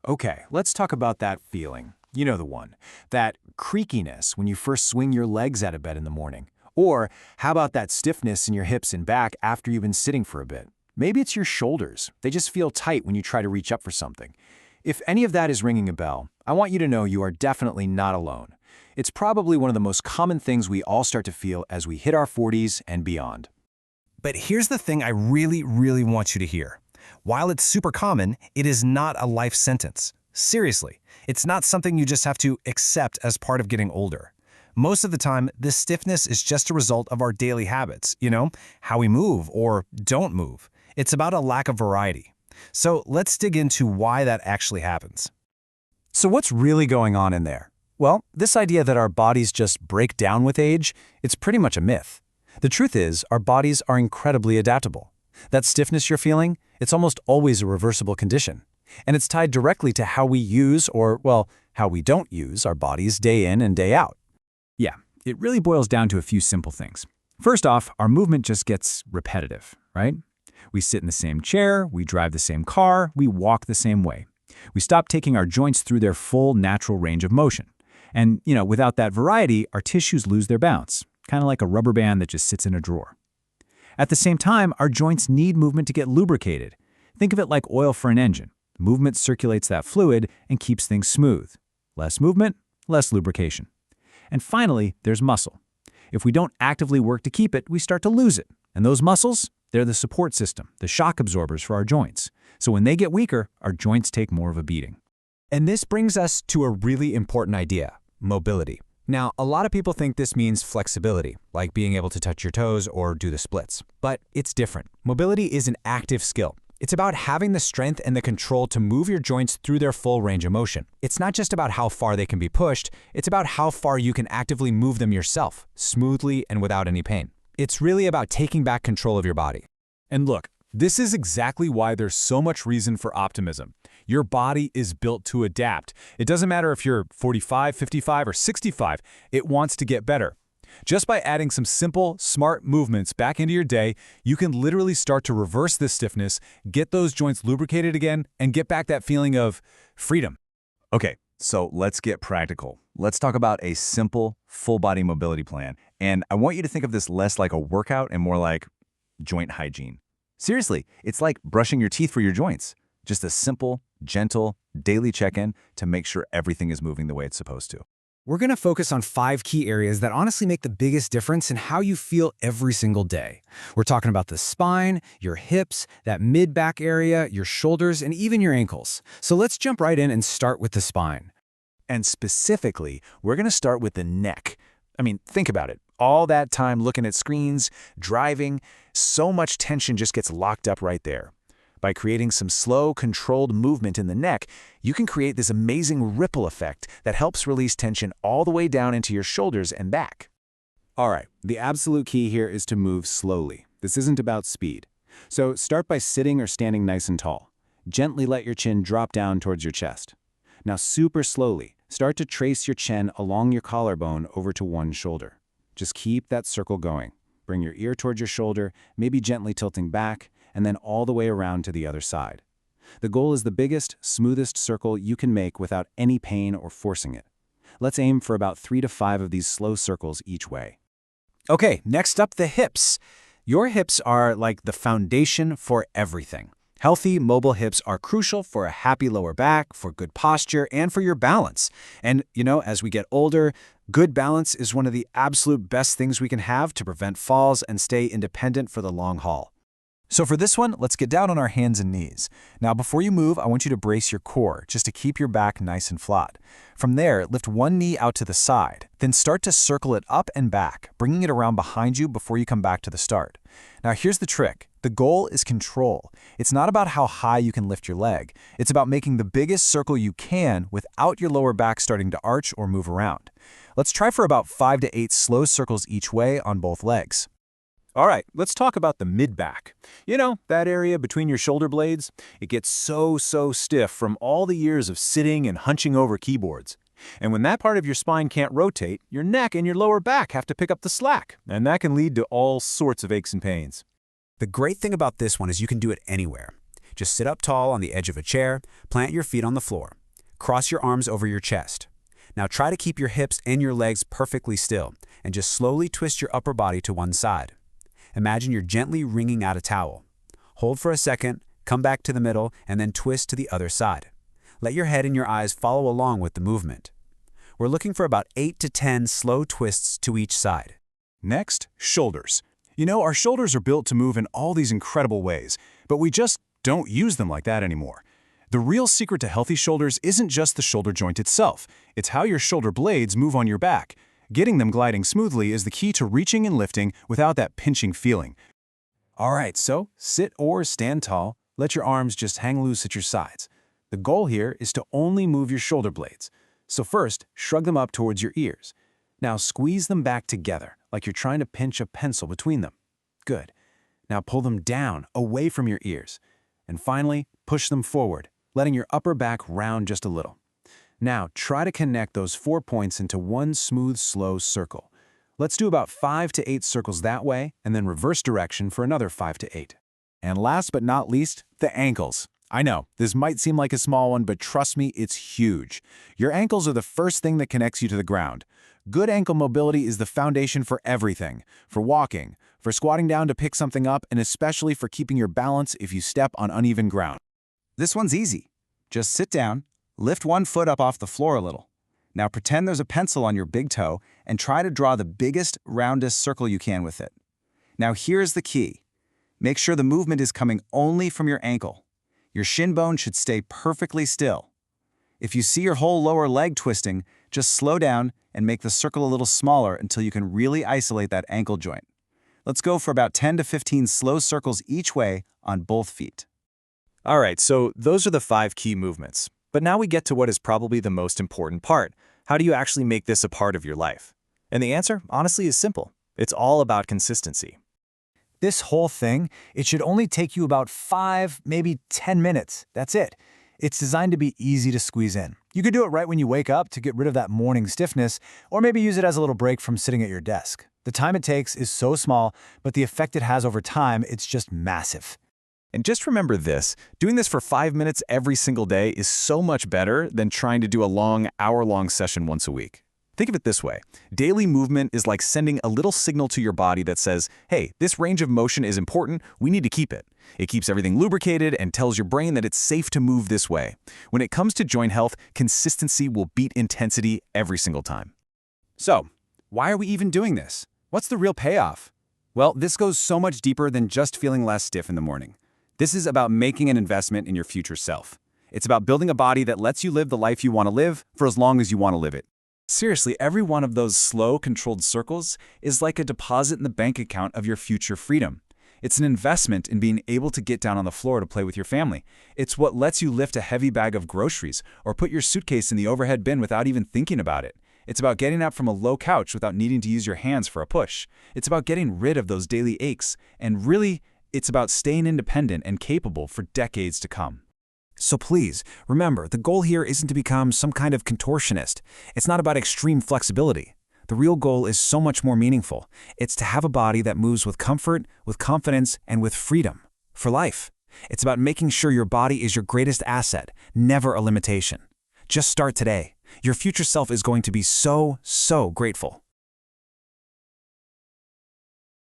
Okay, let's talk about that feeling. You know the one. That creakiness when you first swing your legs out of bed in the morning. Or how about that stiffness in your hips and back after you've been sitting for a bit? Maybe it's your shoulders. They just feel tight when you try to reach up for something. If any of that is ringing a bell, I want you to know you are definitely not alone. It's probably one of the most common things we all start to feel as we hit our 40s and beyond. But here's the thing I really want you to hear. While it's super common, it is not a life sentence. Seriously, it's not something you just have to accept as part of getting older. Most of the time, this stiffness is just a result of our daily habits, how we move or don't move. It's about a lack of variety. So let's dig into why that actually happens. So what's really going on in there? Well, this idea that our bodies just break down with age, it's pretty much a myth. The truth is, our bodies are incredibly adaptable. That stiffness you're feeling, it's almost always a reversible condition. And it's tied directly to how we use or, well, how we don't use our bodies day in and day out. Yeah, it really boils down to a few simple things. First off, our movement just gets repetitive, right? We sit in the same chair, we drive the same car, we walk the same way. We stop taking our joints through their full natural range of motion. And, without that variety, our tissues lose their bounce, kind of like a rubber band that just sits in a drawer. At the same time, our joints need movement to get lubricated. Think of it like oil for an engine. Movement circulates that fluid and keeps things smooth. Less movement, less lubrication. And finally, there's muscle. If we don't actively work to keep it, we start to lose it. And those muscles, they're the support system, the shock absorbers for our joints. So when they get weaker, our joints take more of a beating. And this brings us to a really important idea: mobility. Now, a lot of people think this means flexibility, like being able to touch your toes or do the splits. But it's different. Mobility is an active skill. It's about having the strength and the control to move your joints through their full range of motion. It's not just about how far they can be pushed, it's about how far you can actively move them yourself, smoothly and without any pain. It's really about taking back control of your body. And look, this is exactly why there's so much reason for optimism. Your body is built to adapt. It doesn't matter if you're 45, 55, or 65, it wants to get better. Just by adding some simple, smart movements back into your day, you can literally start to reverse this stiffness, get those joints lubricated again, and get back that feeling of freedom. Okay, so let's get practical. Let's talk about a simple, full-body mobility plan. And I want you to think of this less like a workout and more like joint hygiene. Seriously, it's like brushing your teeth for your joints. Just a simple, gentle, daily check-in to make sure everything is moving the way it's supposed to. We're going to focus on 5 key areas that honestly make the biggest difference in how you feel every single day. We're talking about the spine, your hips, that mid-back area, your shoulders, and even your ankles. So let's jump right in and start with the spine. And specifically, we're going to start with the neck. I mean, think about it. All that time looking at screens, driving, so much tension just gets locked up right there. By creating some slow, controlled movement in the neck, you can create this amazing ripple effect that helps release tension all the way down into your shoulders and back. All right, the absolute key here is to move slowly. This isn't about speed. So start by sitting or standing nice and tall. Gently let your chin drop down towards your chest. Now super slowly, start to trace your chin along your collarbone over to one shoulder. Just keep that circle going. Bring your ear towards your shoulder, maybe gently tilting back, and then all the way around to the other side. The goal is the biggest, smoothest circle you can make without any pain or forcing it. Let's aim for about 3 to 5 of these slow circles each way. Okay, next up, the hips. Your hips are like the foundation for everything. Healthy, mobile hips are crucial for a happy lower back, for good posture, and for your balance. And, as we get older, good balance is one of the absolute best things we can have to prevent falls and stay independent for the long haul. So for this one, let's get down on our hands and knees. Now, before you move, I want you to brace your core, just to keep your back nice and flat. From there, lift one knee out to the side, then start to circle it up and back, bringing it around behind you before you come back to the start. Now, here's the trick. The goal is control. It's not about how high you can lift your leg. It's about making the biggest circle you can without your lower back starting to arch or move around. Let's try for about 5 to 8 slow circles each way on both legs. All right, let's talk about the mid-back. That area between your shoulder blades? It gets so stiff from all the years of sitting and hunching over keyboards. And when that part of your spine can't rotate, your neck and your lower back have to pick up the slack, and that can lead to all sorts of aches and pains. The great thing about this one is you can do it anywhere. Just sit up tall on the edge of a chair, plant your feet on the floor. Cross your arms over your chest. Now try to keep your hips and your legs perfectly still, and just slowly twist your upper body to one side. Imagine you're gently wringing out a towel. Hold for a second, come back to the middle, and then twist to the other side. Let your head and your eyes follow along with the movement. We're looking for about 8 to 10 slow twists to each side. Next, shoulders. You know, our shoulders are built to move in all these incredible ways, but we just don't use them like that anymore. The real secret to healthy shoulders isn't just the shoulder joint itself, it's how your shoulder blades move on your back. Getting them gliding smoothly is the key to reaching and lifting without that pinching feeling. All right, so sit or stand tall, let your arms just hang loose at your sides. The goal here is to only move your shoulder blades. So first, shrug them up towards your ears. Now squeeze them back together, like you're trying to pinch a pencil between them. Good. Now pull them down, away from your ears. And finally, push them forward, letting your upper back round just a little. Now, try to connect those 4 points into one smooth, slow circle. Let's do about 5 to 8 circles that way, and then reverse direction for another 5 to 8. And last but not least, the ankles. I know, this might seem like a small one, but trust me, it's huge. Your ankles are the first thing that connects you to the ground. Good ankle mobility is the foundation for everything. For walking, for squatting down to pick something up, and especially for keeping your balance if you step on uneven ground. This one's easy. Just sit down, lift one foot up off the floor a little. Now pretend there's a pencil on your big toe and try to draw the biggest, roundest circle you can with it. Now here's the key. Make sure the movement is coming only from your ankle. Your shin bone should stay perfectly still. If you see your whole lower leg twisting, just slow down and make the circle a little smaller until you can really isolate that ankle joint. Let's go for about 10 to 15 slow circles each way on both feet. All right, so those are the 5 key movements. But now we get to what is probably the most important part. How do you actually make this a part of your life? And the answer, honestly, is simple. It's all about consistency. This whole thing, it should only take you about 5, maybe 10 minutes. That's it. It's designed to be easy to squeeze in. You could do it right when you wake up to get rid of that morning stiffness, or maybe use it as a little break from sitting at your desk. The time it takes is so small, but the effect it has over time, it's just massive. And just remember this, doing this for 5 minutes every single day is so much better than trying to do a long, hour-long session once a week. Think of it this way. Daily movement is like sending a little signal to your body that says, hey, this range of motion is important, we need to keep it. It keeps everything lubricated and tells your brain that it's safe to move this way. When it comes to joint health, consistency will beat intensity every single time. So, why are we even doing this? What's the real payoff? Well, this goes so much deeper than just feeling less stiff in the morning. This is about making an investment in your future self. It's about building a body that lets you live the life you want to live for as long as you want to live it. Seriously, every one of those slow, controlled circles is like a deposit in the bank account of your future freedom. It's an investment in being able to get down on the floor to play with your family. It's what lets you lift a heavy bag of groceries or put your suitcase in the overhead bin without even thinking about it. It's about getting up from a low couch without needing to use your hands for a push. It's about getting rid of those daily aches. And really, it's about staying independent and capable for decades to come. So please, remember, the goal here isn't to become some kind of contortionist. It's not about extreme flexibility. The real goal is so much more meaningful. It's to have a body that moves with comfort, with confidence, and with freedom. For life. It's about making sure your body is your greatest asset, never a limitation. Just start today. Your future self is going to be so grateful.